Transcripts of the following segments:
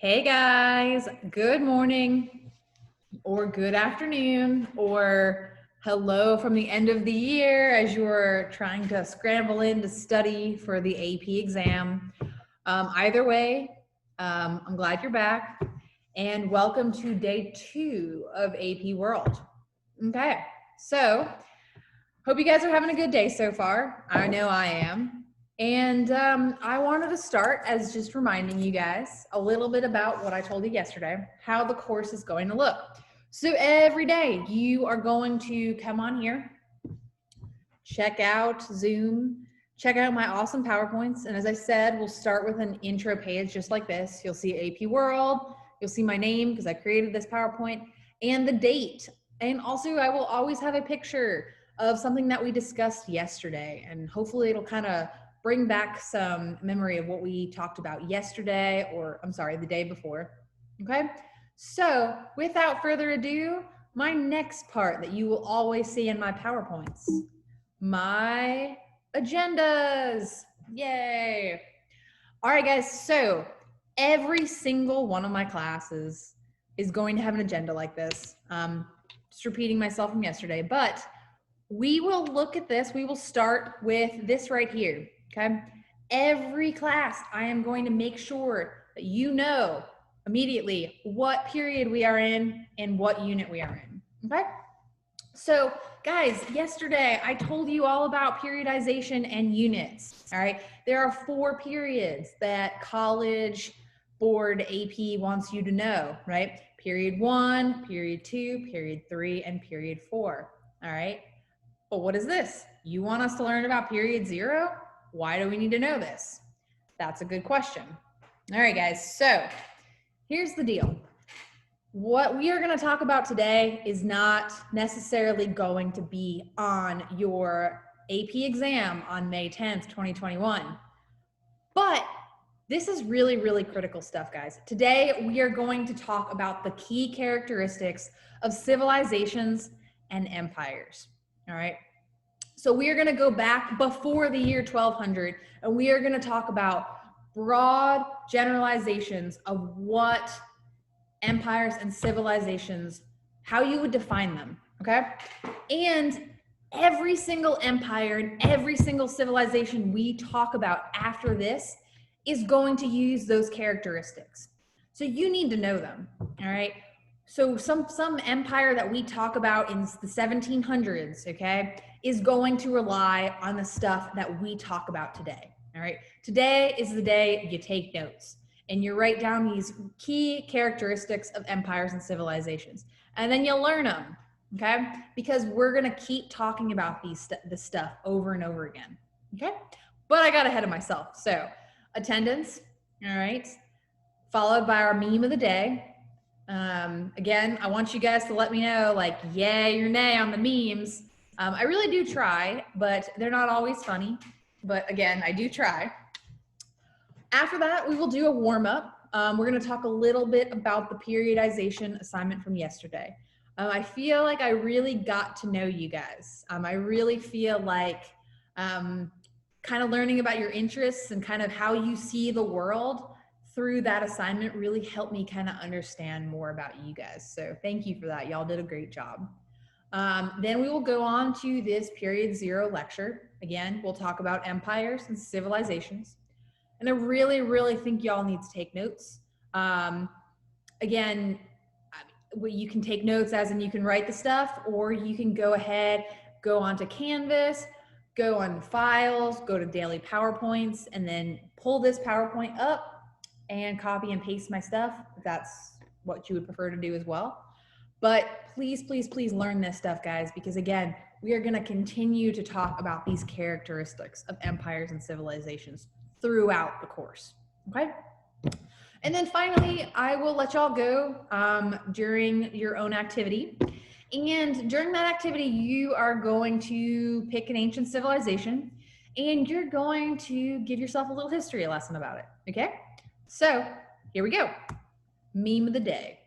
Hey guys, good morning or good afternoon or hello from the end of the year as you're trying to scramble in to study for the AP exam. Either way, I'm glad you're back and welcome to day 2 of AP World. Okay, so hope you guys are having a good day so far. I know I am. And I wanted to start as just reminding you guys a little bit about what I told you yesterday, how the course is going to look. So every day you are going to come on here, check out Zoom, check out my awesome PowerPoints. And as I said, we'll start with an intro page just like this. You'll see AP World, you'll see my name because I created this PowerPoint and the date. And also I will always have a picture of something that we discussed yesterday. And hopefully it'll kind of bring back some memory of what we talked about yesterday, or I'm sorry, the day before. Okay, so without further ado, my next part that you will always see in my PowerPoints, my agendas. Yay. All right, guys, so every single one of my classes is going to have an agenda like this. Just repeating myself from yesterday, but we will look at this. We will start with this right here. Okay, every class I am going to make sure that you know immediately what period we are in and what unit we are in. Okay, so guys, yesterday I told you all about periodization and units. All right, there are 4 periods that College Board AP wants you to know, right? Period 1, period 2, period 3, and period 4. All right, but what is this? You want us to learn about period 0? Why do we need to know this? That's a good question. All right, guys, so here's the deal. What we are going to talk about today is not necessarily going to be on your AP exam on May 10th, 2021. But this is really, really critical stuff, guys. Today, we are going to talk about the key characteristics of civilizations and empires. All right. So we are going to go back before the year 1200, and we are going to talk about broad generalizations of what empires and civilizations, how you would define them, okay? And every single empire and every single civilization we talk about after this is going to use those characteristics. So you need to know them, all right? So some empire that we talk about in the 1700s, okay, is going to rely on the stuff that we talk about today, all right? Today is the day you take notes and you write down these key characteristics of empires and civilizations, and then you learn them, okay? Because we're gonna keep talking about this stuff over and over again, okay? But I got ahead of myself. So attendance, all right, followed by our meme of the day. Again, I want you guys to let me know, like, yay or nay on the memes. I really do try, but they're not always funny. But again, I do try. After that, we will do a warm-up. We're going to talk a little bit about the periodization assignment from yesterday. I feel like I really got to know you guys. I really feel like kind of learning about your interests and kind of how you see the world through that assignment really helped me kind of understand more about you guys. So thank you for that. Y'all did a great job. Then we will go on to this period 0 lecture. Again, we'll talk about empires and civilizations. And I really, really think y'all need to take notes. Again, you can take notes as in you can write the stuff, or you can go ahead, go onto Canvas, go on files, go to daily PowerPoints, and then pull this PowerPoint up and copy and paste my stuff, if that's what you would prefer to do as well. But please, please, please learn this stuff, guys, because again, we are going to continue to talk about these characteristics of empires and civilizations throughout the course, okay? And then finally, I will let y'all go during your own activity. And during that activity, you are going to pick an ancient civilization, and you're going to give yourself a little history lesson about it, okay? So here we go. Meme of the day.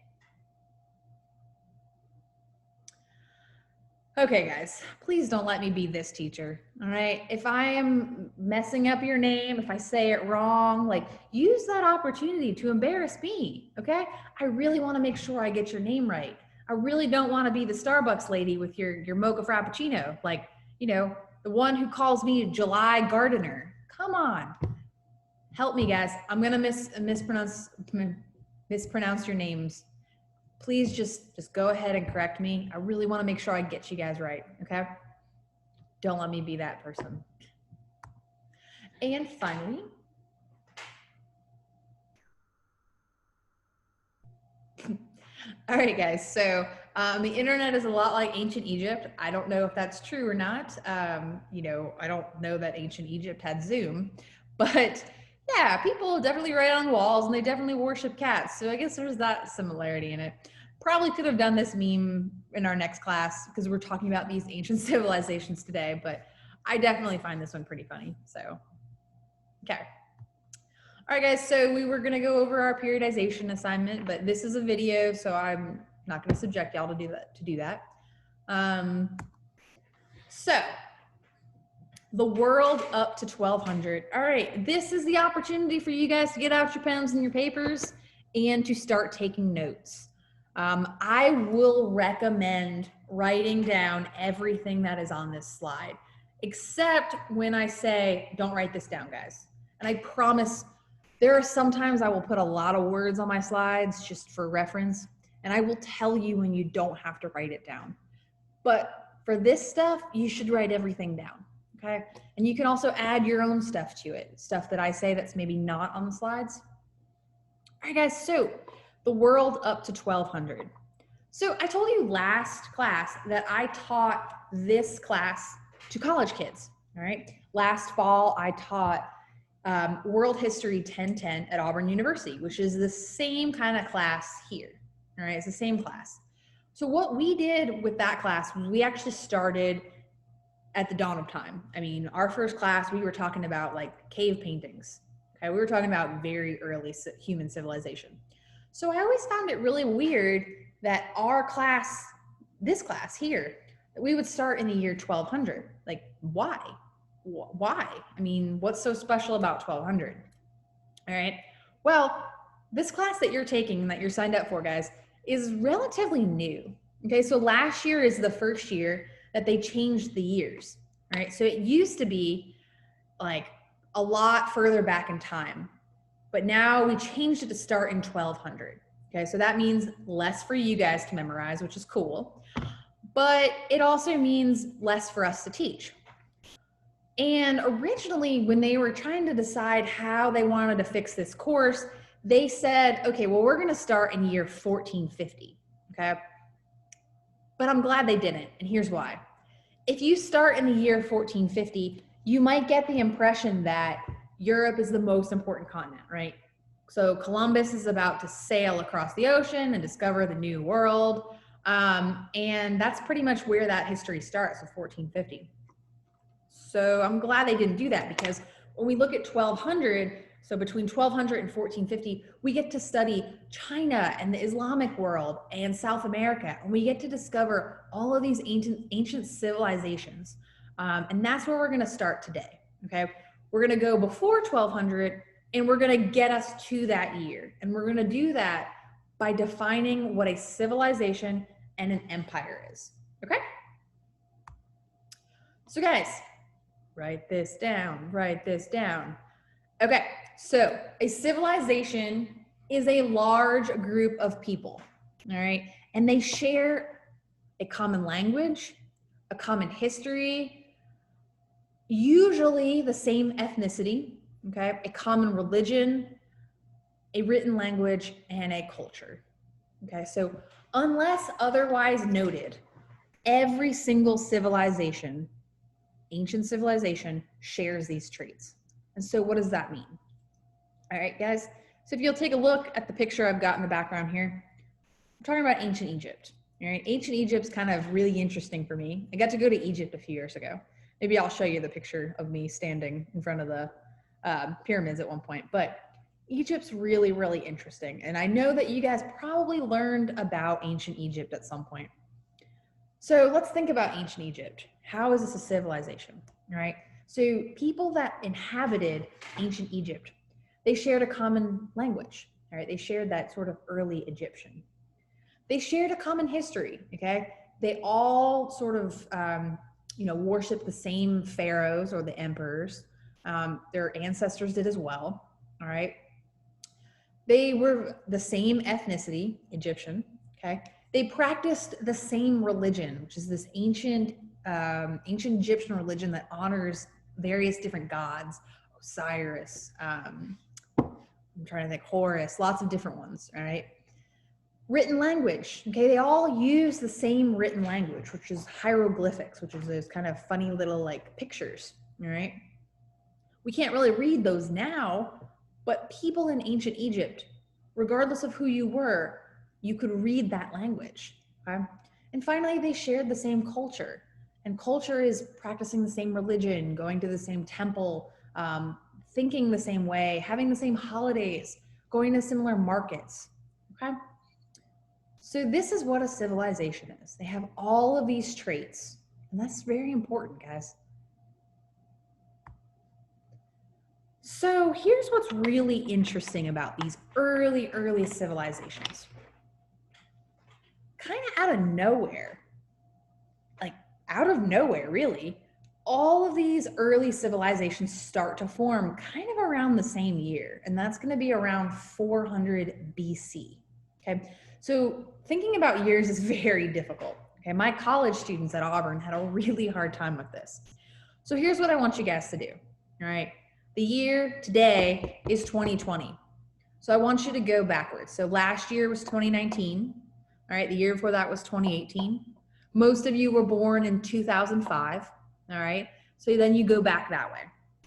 Okay, guys, please don't let me be this teacher, all right? If I am messing up your name, if I say it wrong, like, use that opportunity to embarrass me, okay? I really want to make sure I get your name right. I really don't want to be the Starbucks lady with your mocha frappuccino, like, you know, the one who calls me July Gardener. Come on. Help me, guys. I'm going to mispronounce your names. Please just go ahead and correct me. I really want to make sure I get you guys right, okay? Don't let me be that person. And finally, all right, guys, so the internet is a lot like ancient Egypt. I don't know if that's true or not. You know, I don't know that ancient Egypt had Zoom, but yeah, people definitely write on walls and they definitely worship cats. So I guess there's that similarity in it. Probably could have done this meme in our next class because we're talking about these ancient civilizations today, but I definitely find this one pretty funny. So, okay. All right, guys, so we were gonna go over our periodization assignment, but this is a video, so I'm not gonna subject y'all to do that. So, the world up to 1200. All right, this is the opportunity for you guys to get out your pens and your papers and to start taking notes. I will recommend writing down everything that is on this slide, except when I say, don't write this down, guys. And I promise there are sometimes I will put a lot of words on my slides just for reference, and I will tell you when you don't have to write it down. But for this stuff, you should write everything down, okay? And you can also add your own stuff to it, stuff that I say that's maybe not on the slides. All right, guys, so the world up to 1200. So I told you last class that I taught this class to college kids, all right? Last fall, I taught World History 1010 at Auburn University, which is the same kind of class here, all right? It's the same class. So what we did with that class was we actually started at the dawn of time. I mean, our first class, we were talking about like cave paintings, okay? We were talking about very early human civilization. So I always found it really weird that our class, this class here, that we would start in the year 1200. Like, why? Why? I mean, what's so special about 1200? All right. Well, this class that you're taking, that you're signed up for, guys, is relatively new. Okay, so last year is the first year that they changed the years. All right, so it used to be like a lot further back in time, but now we changed it to start in 1200. Okay, so that means less for you guys to memorize, which is cool, but it also means less for us to teach. And originally, when they were trying to decide how they wanted to fix this course, they said, okay, well, we're going to start in year 1450, okay? But I'm glad they didn't, and here's why. If you start in the year 1450, you might get the impression that Europe is the most important continent, right? So Columbus is about to sail across the ocean and discover the new world, and that's pretty much where that history starts, with 1450. So I'm glad they didn't do that, because when we look at 1200, so between 1200 and 1450, we get to study China and the Islamic world and South America, and we get to discover all of these ancient civilizations. And that's where we're going to start today, okay? We're going to go before 1200, and we're going to get us to that year. And we're going to do that by defining what a civilization and an empire is, okay? So guys, write this down, write this down. Okay, so a civilization is a large group of people, all right? And they share a common language, a common history, usually the same ethnicity, okay? A common religion, a written language, and a culture, okay? So unless otherwise noted, every single civilization, ancient civilization, shares these traits. And so what does that mean? All right, guys. So if you'll take a look at the picture I've got in the background here, I'm talking about ancient Egypt. All right, ancient Egypt's kind of really interesting for me. I got to go to Egypt a few years ago. Maybe I'll show you the picture of me standing in front of the pyramids at one point. But Egypt's really, really interesting. And I know that you guys probably learned about ancient Egypt at some point. So let's think about ancient Egypt. How is this a civilization, right? So people that inhabited ancient Egypt, they shared a common language, right? They shared that sort of early Egyptian. They shared a common history, okay? They all sort of, worshiped the same pharaohs or the emperors. Their ancestors did as well, all right? They were the same ethnicity, Egyptian, okay? They practiced the same religion, which is this ancient Egyptian religion that honors various different gods, Osiris, I'm trying to think, Horus, lots of different ones, all right? Written language, okay? They all use the same written language, which is hieroglyphics, which is those kind of funny little like pictures, all right? We can't really read those now, but people in ancient Egypt, regardless of who you were, you could read that language, okay? And finally, they shared the same culture. And culture is practicing the same religion, going to the same temple, thinking the same way, having the same holidays, going to similar markets, okay? So this is what a civilization is. They have all of these traits, and that's very important, guys. So here's what's really interesting about these early civilizations. Kind of out of nowhere, really, all of these early civilizations start to form kind of around the same year, and that's going to be around 400 BC, okay? So thinking about years is very difficult, okay? My college students at Auburn had a really hard time with this. So here's what I want you guys to do, all right? The year today is 2020. So I want you to go backwards. So last year was 2019, all right? The year before that was 2018. Most of you were born in 2005, all right? So then you go back that way,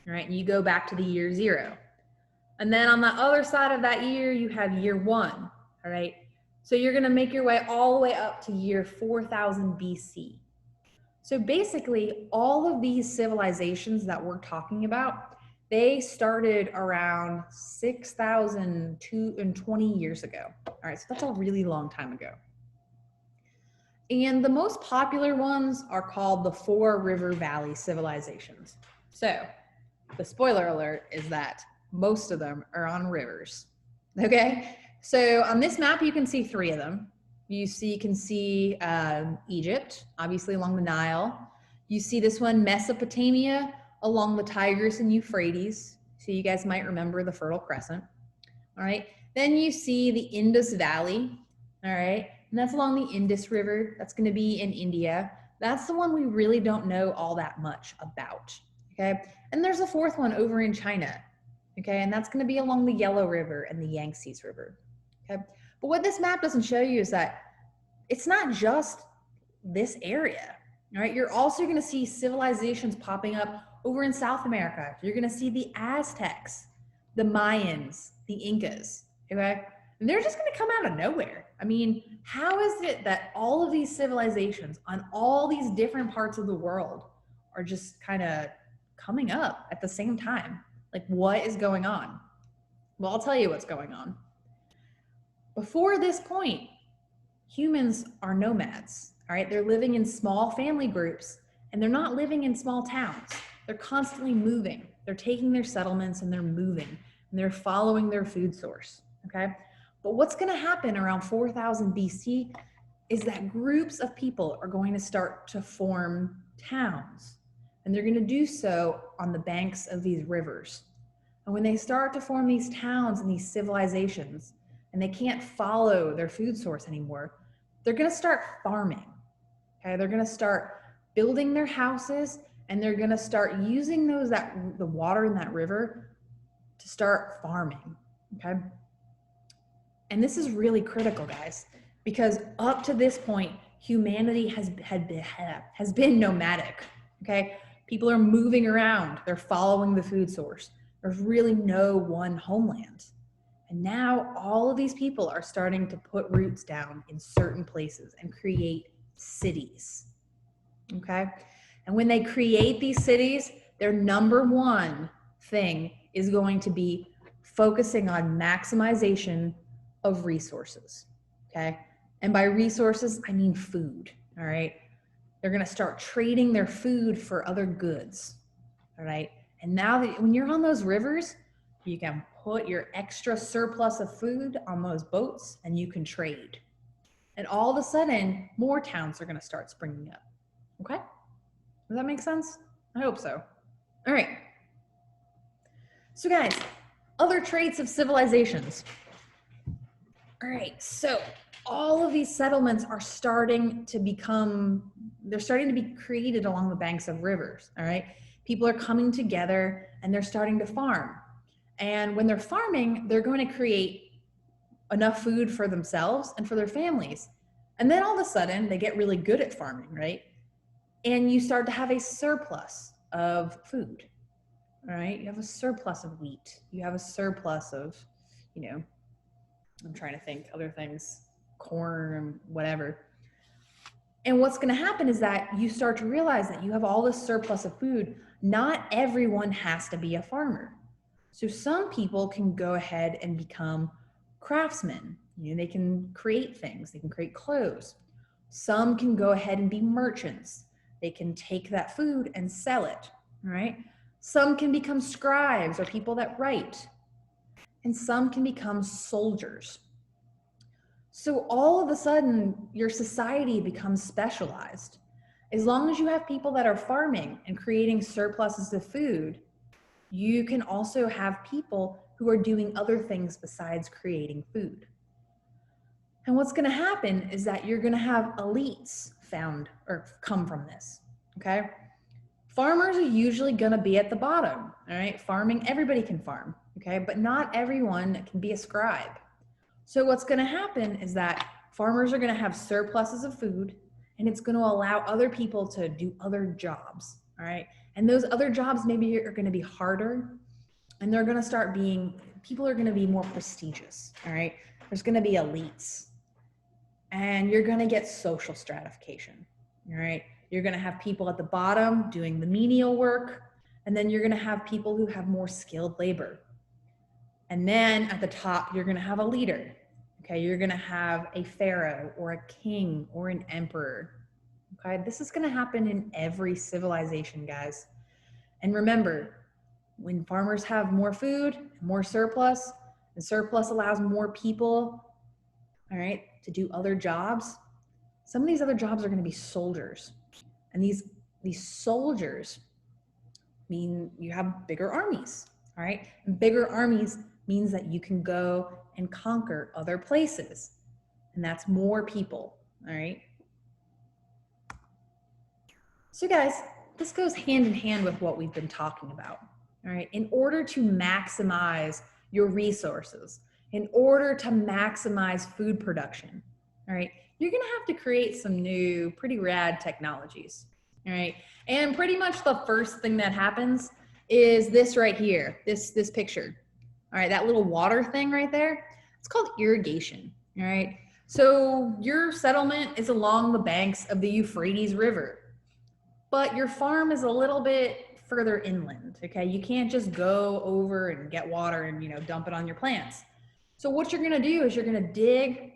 all right? And you go back to the year 0. And then on the other side of that year, you have year 1, all right? So you're gonna make your way all the way up to year 4000 BC. So basically, all of these civilizations that we're talking about, they started around 6,020 years ago. All right, so that's a really long time ago. And the most popular ones are called the 4 River Valley civilizations. So the spoiler alert is that most of them are on rivers, okay? So on this map, you can see 3 of them. You can see Egypt, obviously along the Nile. You see this one, Mesopotamia, along the Tigris and Euphrates. So you guys might remember the Fertile Crescent, all right? Then you see the Indus Valley, all right? And that's along the Indus River. That's gonna be in India. That's the one we really don't know all that much about, okay? And there's a 4th one over in China, okay? And that's gonna be along the Yellow River and the Yangtze River, okay? But what this map doesn't show you is that it's not just this area, all right? You're also gonna see civilizations popping up over in South America. You're gonna see the Aztecs, the Mayans, the Incas, okay? And they're just gonna come out of nowhere. I mean, how is it that all of these civilizations on all these different parts of the world are just kind of coming up at the same time? Like, what is going on? Well, I'll tell you what's going on. Before this point, humans are nomads, all right? They're living in small family groups, and they're not living in small towns. They're constantly moving. They're taking their settlements and they're moving, and they're following their food source, okay? But what's gonna happen around 4000 BC is that groups of people are going to start to form towns, and they're gonna do so on the banks of these rivers. And when they start to form these towns and these civilizations, and they can't follow their food source anymore, they're gonna start farming, okay? They're gonna start building their houses, and they're gonna start using the water in that river to start farming, okay? And this is really critical, guys, because up to this point, humanity has been nomadic, okay? People are moving around, they're following the food source. There's really no one homeland. And now all of these people are starting to put roots down in certain places and create cities, okay? And when they create these cities, their number 1 thing is going to be focusing on maximization of resources, okay? And by resources, I mean food, all right? They're going to start trading their food for other goods. All right. And now that when you're on those rivers, you can put your extra surplus of food on those boats and you can trade. And all of a sudden, more towns are going to start springing up. Okay? Does that make sense? I hope so. All right. So guys, other traits of civilizations. All right, so all of these settlements are starting to be created along the banks of rivers, all right? People are coming together and they're starting to farm. And when they're farming, they're going to create enough food for themselves and for their families. And then all of a sudden, they get really good at farming, right? And you start to have a surplus of food, all right? You have a surplus of wheat. You have a surplus of, I'm trying to think other things, corn, whatever. And what's going to happen is that you start to realize that you have all this surplus of food. Not everyone has to be a farmer. So some people can go ahead and become craftsmen. They can create things. They can create clothes. Some can go ahead and be merchants. They can take that food and sell it, right? Some can become scribes or people that write. And some can become soldiers. So all of a sudden, your society becomes specialized. As long as you have people that are farming and creating surpluses of food, you can also have people who are doing other things besides creating food. And what's going to happen is that you're going to have elites found or come from this, okay? Farmers are usually going to be at the bottom, all right? Farming, everybody can farm, okay? But not everyone can be a scribe. So what's going to happen is that farmers are going to have surpluses of food, and it's going to allow other people to do other jobs, all right? And those other jobs maybe are going to be harder, and they're going to people are going to be more prestigious, all right? There's going to be elites, and you're going to get social stratification, all right? You're going to have people at the bottom doing the menial work, and then you're going to have people who have more skilled labor. And then at the top, you're going to have a leader. Okay, you're going to have a pharaoh or a king or an emperor. Okay, this is going to happen in every civilization, guys. And remember, when farmers have more food, more surplus, and surplus allows more people, all right, to do other jobs. Some of these other jobs are going to be soldiers. And these soldiers mean you have bigger armies, all right? And bigger armies means that you can go and conquer other places. And that's more people, all right? So guys, this goes hand in hand with what we've been talking about, all right? In order to maximize your resources, in order to maximize food production, all right, you're gonna have to create some new, pretty rad technologies, all right? And pretty much the first thing that happens is this right here, this picture, all right? That little water thing right there, it's called irrigation, all right? So your settlement is along the banks of the Euphrates River, but your farm is a little bit further inland, okay? You can't just go over and get water and, dump it on your plants. So what you're gonna do is you're gonna dig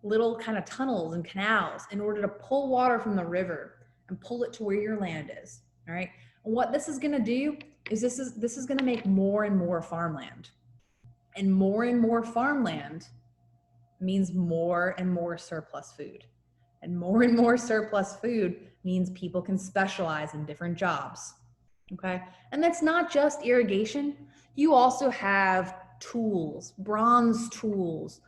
little kind of tunnels and canals in order to pull water from the river and pull it to where your land is, all right? And what this is gonna do is this is gonna make more and more farmland. And more farmland means more and more surplus food. And more surplus food means people can specialize in different jobs, okay? And that's not just irrigation. You also have tools, bronze tools,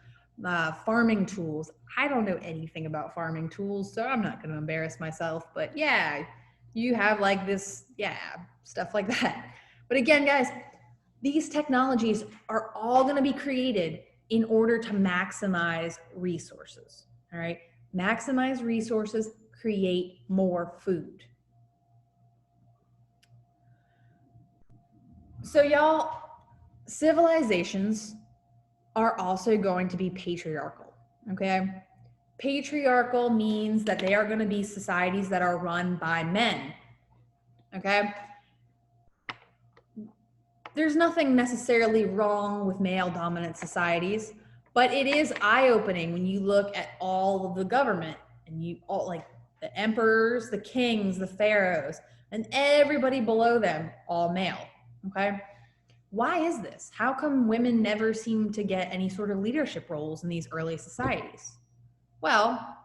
farming tools. I don't know anything about farming tools, so I'm not gonna embarrass myself, but yeah, you have like this, stuff like that. But again, guys, these technologies are all gonna be created in order to maximize resources, all right? Maximize resources, create more food. So y'all, civilizations are also going to be patriarchal, okay? Patriarchal means that they are going to be societies that are run by men, okay? There's nothing necessarily wrong with male-dominant societies, but it is eye-opening when you look at all of the government and The emperors, the kings, the pharaohs, and everybody below them, all male, okay? Why is this? How come women never seem to get any sort of leadership roles in these early societies? Well,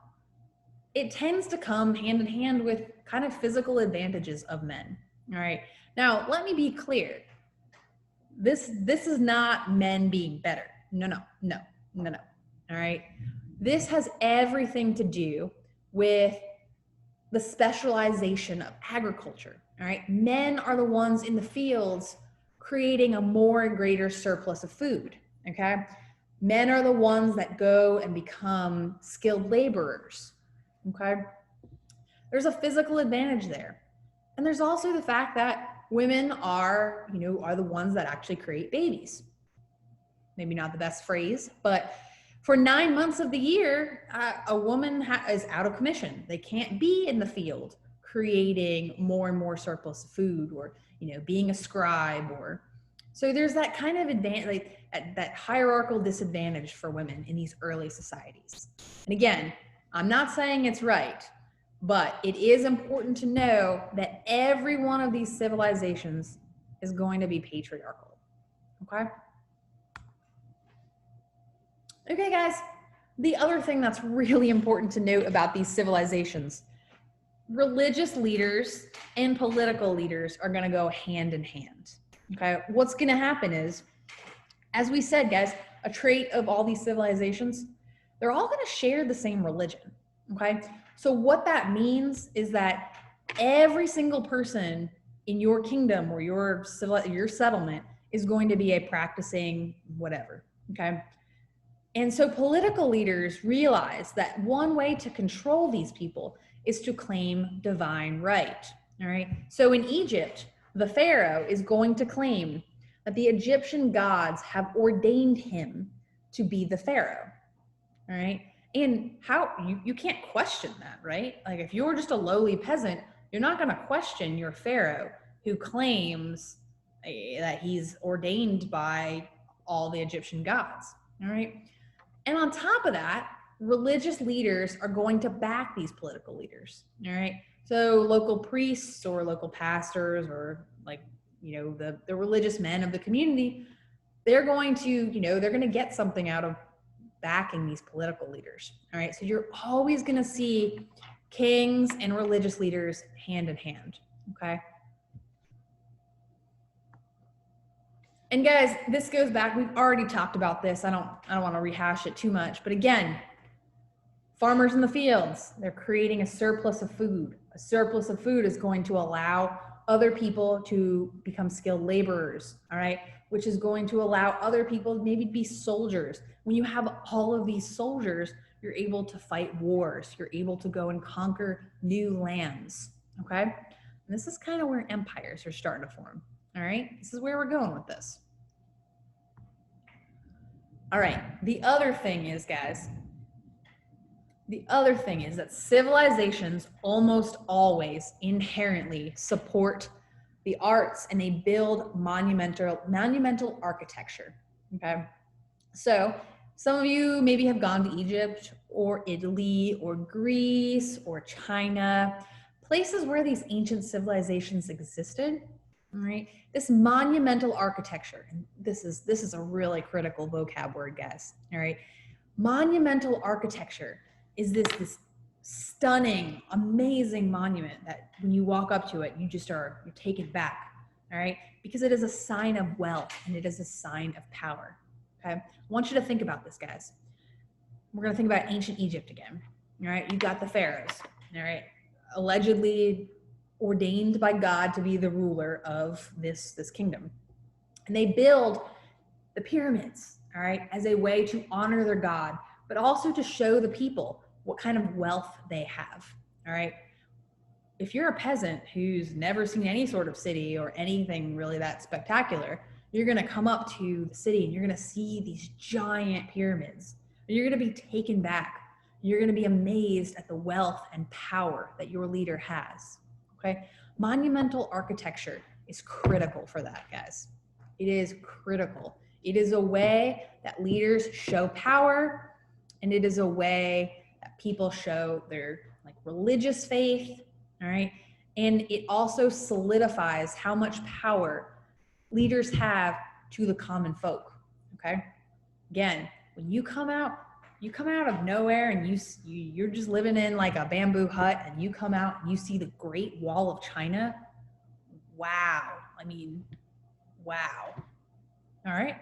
it tends to come hand in hand with kind of physical advantages of men, all right? Now, let me be clear. This is not men being better. No, all right? This has everything to do with the specialization of agriculture, all right? Men are the ones in the fields creating a more and greater surplus of food, okay? Men are the ones that go and become skilled laborers, okay? There's a physical advantage there. And there's also the fact that women are the ones that actually create babies. Maybe not the best phrase, but for 9 months of the year, a woman is out of commission. They can't be in the field creating more and more surplus of food, or being a scribe, or so there's that kind of advantage, like that hierarchical disadvantage for women in these early societies. And again, I'm not saying it's right, but it is important to know that every one of these civilizations is going to be patriarchal. Okay? Okay, guys, the other thing that's really important to note about these civilizations, religious leaders and political leaders are going to go hand in hand. Okay, what's going to happen is, as we said, guys, a trait of all these civilizations, they're all going to share the same religion. Okay, so what that means is that every single person in your kingdom or your settlement is going to be a practicing whatever. Okay. And so political leaders realize that one way to control these people is to claim divine right. All right. So in Egypt, the pharaoh is going to claim that the Egyptian gods have ordained him to be the pharaoh. All right. And how you can't question that, right? Like if you're just a lowly peasant, you're not going to question your pharaoh who claims that he's ordained by all the Egyptian gods. All right. And on top of that, religious leaders are going to back these political leaders. All right. So local priests or local pastors or the religious men of the community, they're going to, they're going to get something out of backing these political leaders. All right. So you're always going to see kings and religious leaders hand in hand. Okay. And guys, this goes back, we've already talked about this. I don't want to rehash it too much, but again, farmers in the fields, they're creating a surplus of food. A surplus of food is going to allow other people to become skilled laborers, all right? Which is going to allow other people maybe to be soldiers. When you have all of these soldiers, you're able to fight wars. You're able to go and conquer new lands, okay? And this is kind of where empires are starting to form. All right, this is where we're going with this. All right, the other thing is, guys, that civilizations almost always inherently support the arts, and they build monumental architecture, okay? So some of you maybe have gone to Egypt or Italy or Greece or China, places where these ancient civilizations existed. All right, this monumental architecture, and this is a really critical vocab word, guys. All right, monumental architecture is this stunning, amazing monument that when you walk up to it, you're taken back. All right, because it is a sign of wealth and it is a sign of power. Okay, I want you to think about this, guys. We're gonna think about ancient Egypt again. All right, you got the pharaohs. All right, allegedly ordained by God to be the ruler of this kingdom. And they build the pyramids, all right, as a way to honor their God, but also to show the people what kind of wealth they have, all right? If you're a peasant who's never seen any sort of city or anything really that spectacular, you're gonna come up to the city and you're gonna see these giant pyramids. And you're gonna be taken back. You're gonna be amazed at the wealth and power that your leader has. Okay, monumental architecture is critical for that, guys. It is critical. It is a way that leaders show power, and it is a way that people show their like religious faith, all right? And it also solidifies how much power leaders have to the common folk, okay? Again, when you come out of nowhere and you're just living in like a bamboo hut and you come out and you see the Great Wall of China, wow. I mean, wow. All right.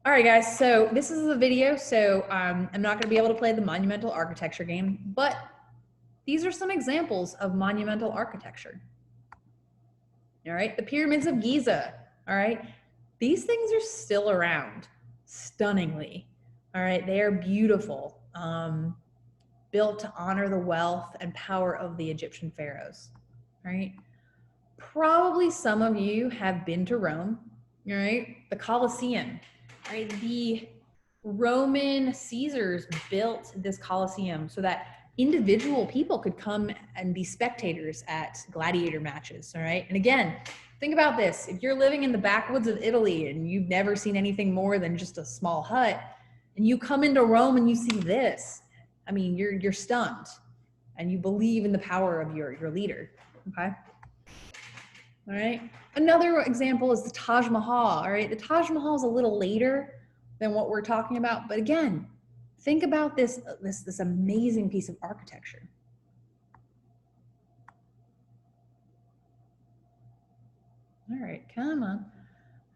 All right, guys, so this is the video. So I'm not going to be able to play the Monumental Architecture game, but these are some examples of monumental architecture. All right, the pyramids of Giza. All right, these things are still around, stunningly. All right, they are beautiful, built to honor the wealth and power of the Egyptian pharaohs. All right, probably some of you have been to Rome. All right, the Colosseum. Right, the Roman Caesars built this Colosseum so that individual people could come and be spectators at gladiator matches, all right? And again, think about this. If you're living in the backwoods of Italy and you've never seen anything more than just a small hut, and you come into Rome and you see this, I mean, you're stunned, and you believe in the power of your leader, okay? All right. Another example is the Taj Mahal. All right. The Taj Mahal is a little later than what we're talking about, but again, think about this amazing piece of architecture. All right, come on.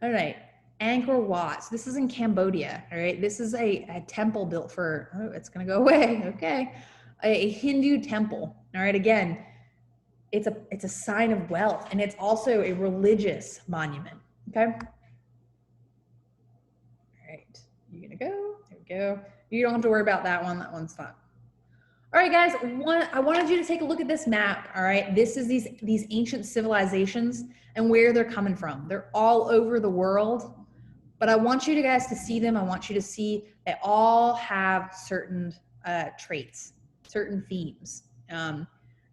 All right, Angkor Wat. So this is in Cambodia. All right, this is a temple built for. Oh, it's gonna go away. Okay, a Hindu temple. All right, again. It's a sign of wealth, and it's also a religious monument, okay? All right, you're gonna go, there we go. You don't have to worry about that one, that one's fine. All right, guys, I wanted you to take a look at this map, all right? This is these ancient civilizations and where they're coming from. They're all over the world, but I want you guys to see them. I want you to see they all have certain traits, certain themes.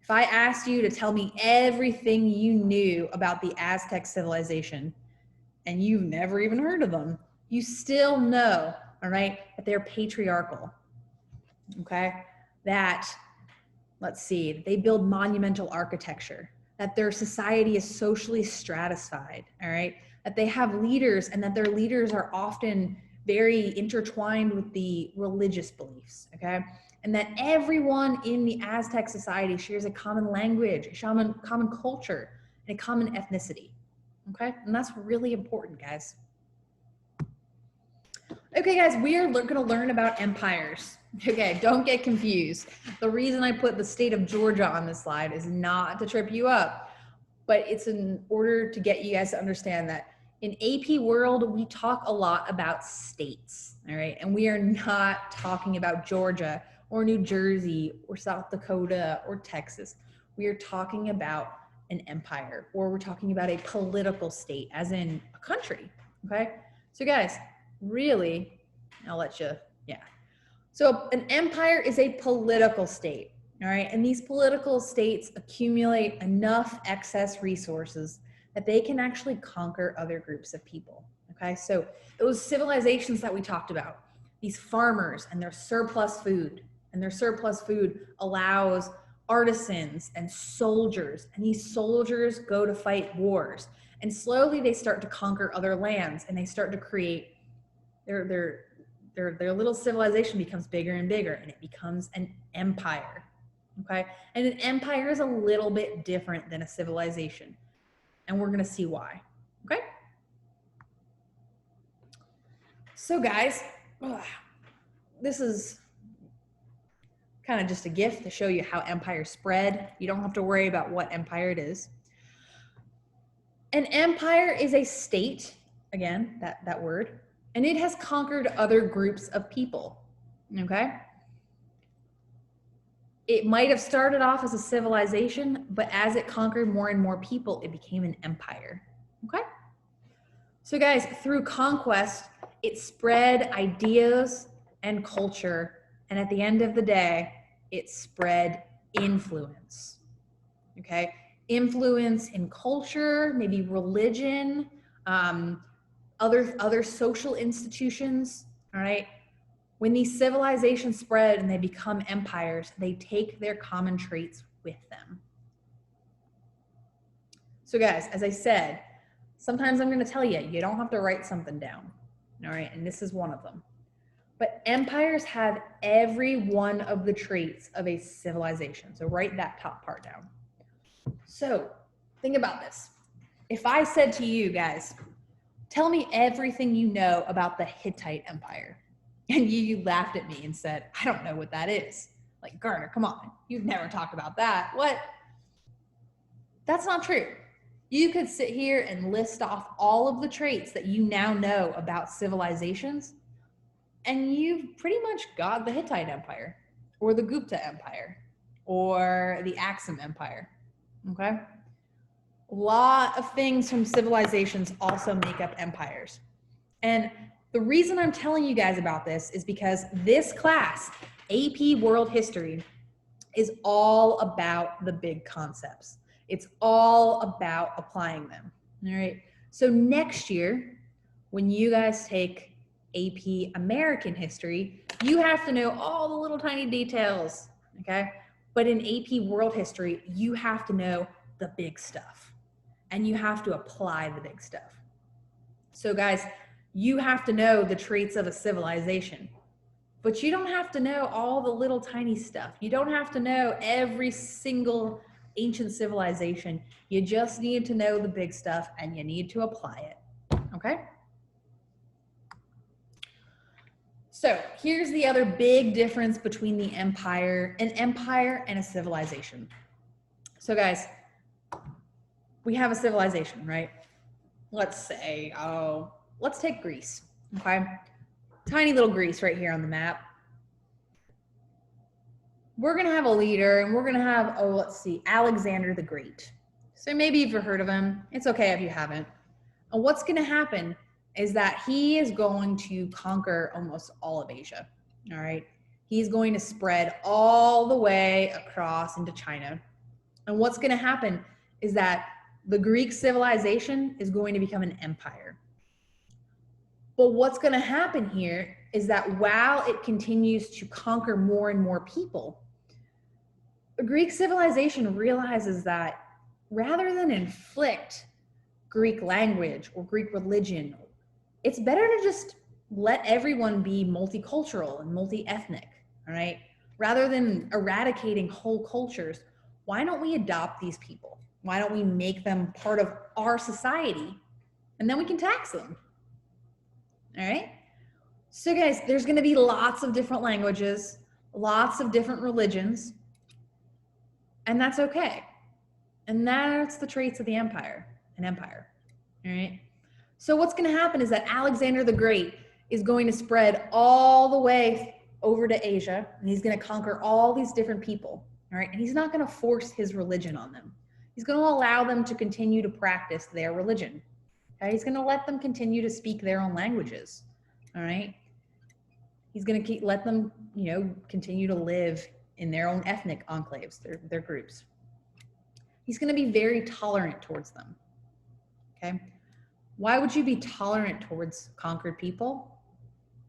If I asked you to tell me everything you knew about the Aztec civilization and you've never even heard of them, you still know, all right, that they're patriarchal, okay? That, let's see, they build monumental architecture, that their society is socially stratified, all right? That they have leaders and that their leaders are often very intertwined with the religious beliefs, okay? And that everyone in the Aztec society shares a common language, a common culture, and a common ethnicity, okay? And that's really important, guys. Okay, guys, we are gonna learn about empires. Okay, don't get confused. The reason I put the state of Georgia on this slide is not to trip you up, but it's in order to get you guys to understand that in AP world, we talk a lot about states, all right? And we are not talking about Georgia or New Jersey or South Dakota or Texas. We are talking about an empire, or we're talking about a political state, as in a country, okay? So guys, really, I'll let you, yeah. So an empire is a political state, all right? And these political states accumulate enough excess resources that they can actually conquer other groups of people, okay? So those civilizations that we talked about, these farmers and their surplus food, and their surplus food allows artisans and soldiers, and these soldiers go to fight wars, and slowly they start to conquer other lands, and they start to create their little civilization becomes bigger and bigger, and it becomes an empire, okay? And an empire is a little bit different than a civilization, and we're gonna see why, okay? So guys, this is kind of just a gift to show you how empires spread. You don't have to worry about what empire it is. An empire is a state, again, that word, and it has conquered other groups of people, okay? It might have started off as a civilization, but as it conquered more and more people, it became an empire, okay? So guys, through conquest, it spread ideas and culture, and at the end of the day, it spread influence, okay? Influence in culture, maybe religion, other social institutions, all right? When these civilizations spread and they become empires, they take their common traits with them. So guys, as I said, sometimes I'm going to tell you, you don't have to write something down. All right, and this is one of them. But empires have every one of the traits of a civilization. So write that top part down. So think about this. If I said to you guys, tell me everything you know about the Hittite Empire, and you laughed at me and said, I don't know what that is. Like, Garner, come on, you've never talked about that. What? That's not true. You could sit here and list off all of the traits that you now know about civilizations, and you've pretty much got the Hittite Empire, or the Gupta Empire, or the Aksum Empire, okay? A lot of things from civilizations also make up empires. And the reason I'm telling you guys about this is because this class, AP World History, is all about the big concepts. It's all about applying them, all right? So next year, when you guys take AP American History, you have to know all the little tiny details, okay? But in AP World History, you have to know the big stuff, and you have to apply the big stuff. So guys, you have to know the traits of a civilization, but you don't have to know all the little tiny stuff. You don't have to know every single ancient civilization. You just need to know the big stuff, and you need to apply it, okay? So here's the other big difference between an empire and a civilization. So guys, we have a civilization, right? Let's say, let's take Greece, okay? Tiny little Greece right here on the map. We're gonna have a leader, and we're gonna have, let's see, Alexander the Great. So maybe you've heard of him. It's okay if you haven't. And what's gonna happen is that he is going to conquer almost all of Asia, all right? He's going to spread all the way across into China. And what's gonna happen is that the Greek civilization is going to become an empire. But what's going to happen here is that while it continues to conquer more and more people, the Greek civilization realizes that rather than inflict Greek language or Greek religion, it's better to just let everyone be multicultural and multi-ethnic, all right? Rather than eradicating whole cultures, why don't we adopt these people? Why don't we make them part of our society, and then we can tax them? All right? So guys, there's going to be lots of different languages, lots of different religions, and that's okay. And that's the traits of the empire, an empire. All right? So what's going to happen is that Alexander the Great is going to spread all the way over to Asia, and he's going to conquer all these different people. All right? And he's not going to force his religion on them. He's going to allow them to continue to practice their religion. Okay? He's going to let them continue to speak their own languages. All right? He's going to let them, continue to live in their own ethnic enclaves, their groups. He's going to be very tolerant towards them. Okay? Why would you be tolerant towards conquered people?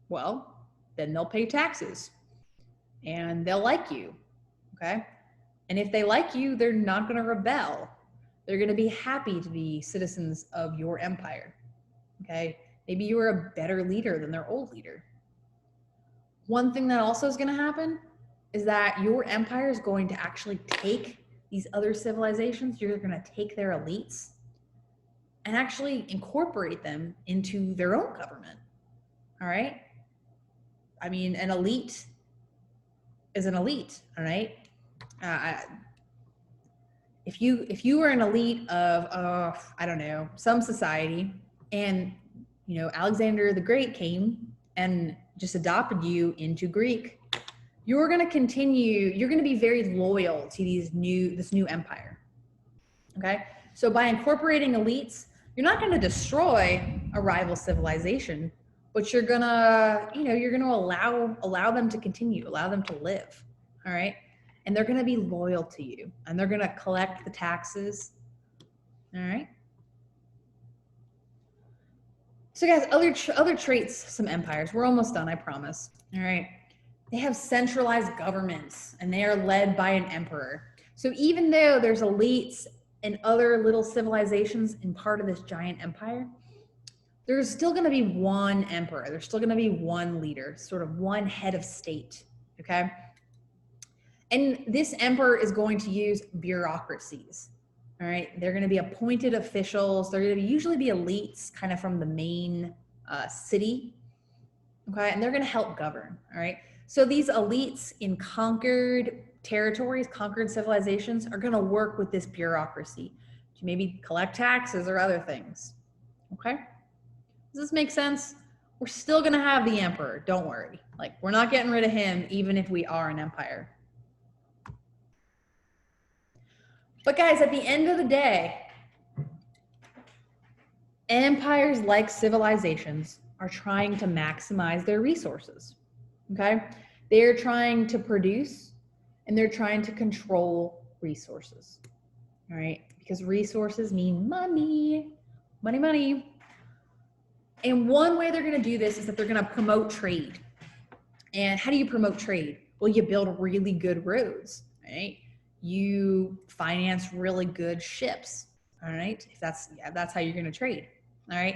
Well, then they'll pay taxes and they'll like you. Okay? And if they like you, they're not going to rebel. They're going to be happy to be citizens of your empire. Okay? Maybe you are a better leader than their old leader. One thing that also is going to happen is that your empire is going to actually take these other civilizations, you're going to take their elites and actually incorporate them into their own government. All right? I mean, an elite is an elite, all right? If you were an elite of, I don't know, some society, and, Alexander the Great came and just adopted you into Greek, you're going to be very loyal to this new empire. Okay? So by incorporating elites, you're not going to destroy a rival civilization, but you're going to, allow them to continue, allow them to live. All right? And they're going to be loyal to you, and they're going to collect the taxes. All right? So guys, other traits, some empires. We're almost done, I promise. All right. They have centralized governments and they are led by an emperor. So even though there's elites and other little civilizations in part of this giant empire, there's still going to be one emperor. There's still going to be one leader, sort of one head of state, okay? And this emperor is going to use bureaucracies, all right? They're going to be appointed officials. They're going to usually be elites kind of from the main city, okay? And they're going to help govern, all right? So these elites in conquered territories, conquered civilizations are going to work with this bureaucracy to maybe collect taxes or other things, okay? Does this make sense? We're still going to have the emperor, don't worry. Like, we're not getting rid of him even if we are an empire. But guys, at the end of the day, empires like civilizations are trying to maximize their resources, okay? They're trying to produce and they're trying to control resources, all right? Because resources mean money, money, money. And one way they're going to do this is that they're going to promote trade. And how do you promote trade? Well, you build really good roads, right? You finance really good ships, all right? If that's how you're going to trade, all right?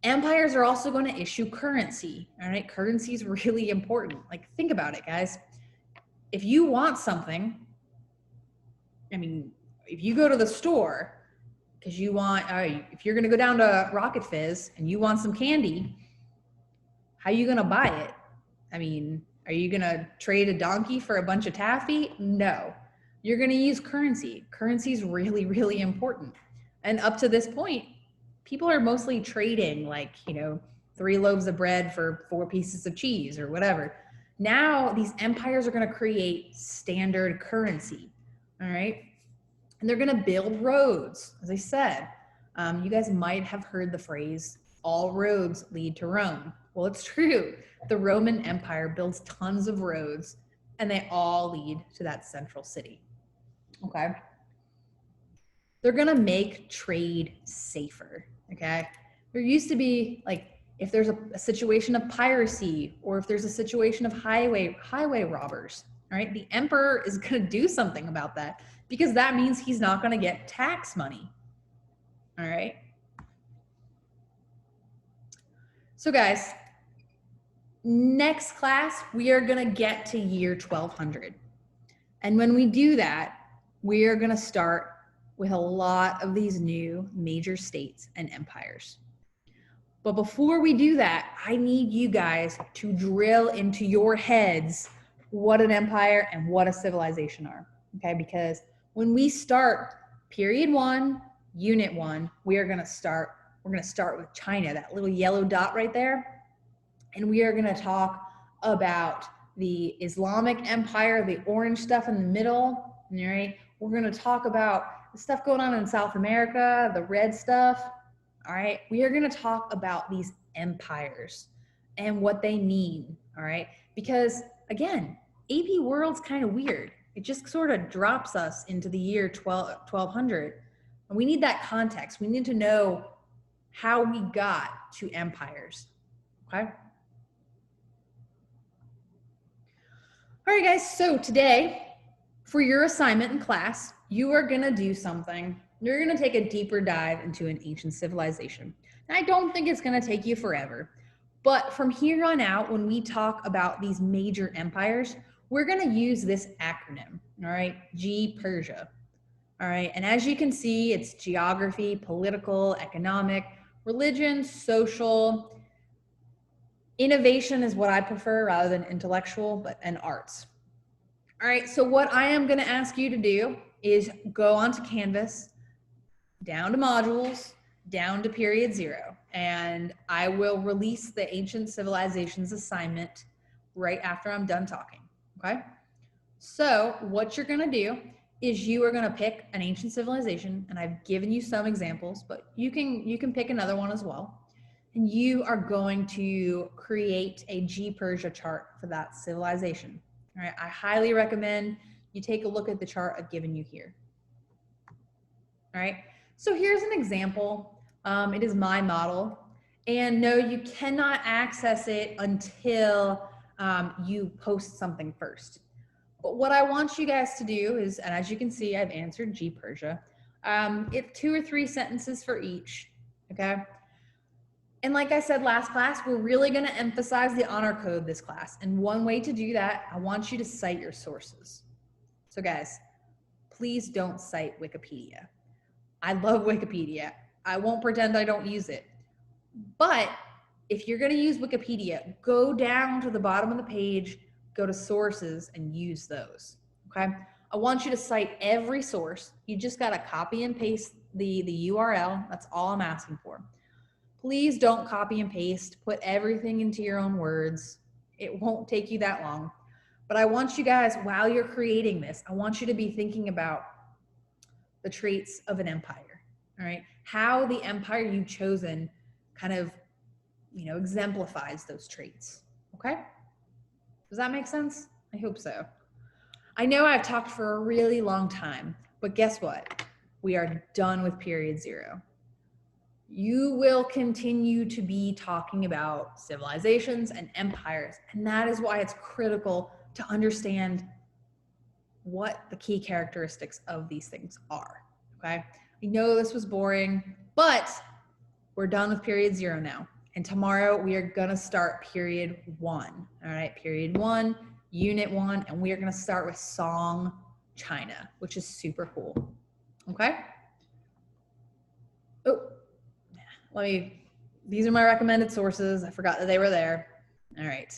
Empires are also going to issue currency, all right? Currency is really important. Like, think about it, guys. If you want something, I mean, if you go to the store because you want, if you're going to go down to Rocket Fizz and you want some candy, how are you going to buy it? I mean, are you going to trade a donkey for a bunch of taffy? No. You're going to use currency. Currency is really, really important. And up to this point, people are mostly trading like, 3 loaves of bread for 4 pieces of cheese or whatever. Now, these empires are going to create standard currency, all right? And they're going to build roads, as I said. You guys might have heard the phrase, all roads lead to Rome. Well, it's true. The Roman Empire builds tons of roads, and they all lead to that central city, okay? They're going to make trade safer, okay? There used to be, like, if there's a situation of piracy or if there's a situation of highway robbers, all right, the emperor is going to do something about that because that means he's not going to get tax money, all right? So guys, next class, we are going to get to year 1200. And when we do that, we are going to start with a lot of these new major states and empires. But before we do that, I need you guys to drill into your heads what an empire and what a civilization are, okay? Because when we start period 1, unit 1, we're going to start with China, that little yellow dot right there. And we are going to talk about the Islamic Empire, the orange stuff in the middle, all right? We're going to talk about the stuff going on in South America, the red stuff, all right? We are going to talk about these empires and what they mean, all right? Because, again, AP World's kind of weird. It just sort of drops us into the year 1200. And we need that context. We need to know how we got to empires, okay? All right, guys, so today, for your assignment in class, you are gonna do something. You're gonna take a deeper dive into an ancient civilization. And I don't think it's gonna take you forever, but from here on out, when we talk about these major empires, we're gonna use this acronym, all right, G Persia, all right? And as you can see, it's geography, political, economic, religion, social. Innovation is what I prefer rather than intellectual, and arts. All right, so what I am gonna ask you to do is go onto Canvas, down to modules, down to period 0, and I will release the ancient civilizations assignment right after I'm done talking, okay? So what you're gonna do is you are gonna pick an ancient civilization, and I've given you some examples, but you can pick another one as well. And you are going to create a G Persia chart for that civilization. All right, I highly recommend you take a look at the chart I've given you here. All right, so here's an example. It is my model, And no, you cannot access it until you post something first. But what I want you guys to do is, and as you can see, I've answered G Persia. It's 2 or 3 sentences for each, okay? And like I said last class, we're really gonna emphasize the honor code this class. And one way to do that, I want you to cite your sources. So guys, please don't cite Wikipedia. I love Wikipedia. I won't pretend I don't use it. But if you're gonna use Wikipedia, go down to the bottom of the page, go to sources and use those, okay? I want you to cite every source. You just gotta copy and paste the URL. That's all I'm asking for. Please don't copy and paste. Put everything into your own words. It won't take you that long. But I want you guys, while you're creating this, I want you to be thinking about the traits of an empire, all right? How the empire you've chosen kind of, you know, exemplifies those traits, okay? Does that make sense? I hope so. I know I've talked for a really long time, but guess what? We are done with period 0. You will continue to be talking about civilizations and empires, and that is why it's critical to understand what the key characteristics of these things are, okay? I know this was boring, but we're done with period 0 now. And tomorrow we are gonna start period 1, all right? Period 1, unit 1, and we are gonna start with Song China, which is super cool, okay? Oh, these are my recommended sources. I forgot that they were there. All right.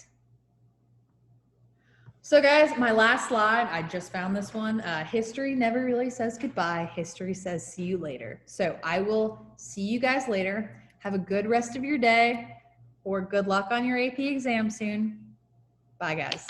So guys, my last slide, I just found this one. History never really says goodbye. History says see you later. So I will see you guys later. Have a good rest of your day, or good luck on your AP exam soon. Bye guys.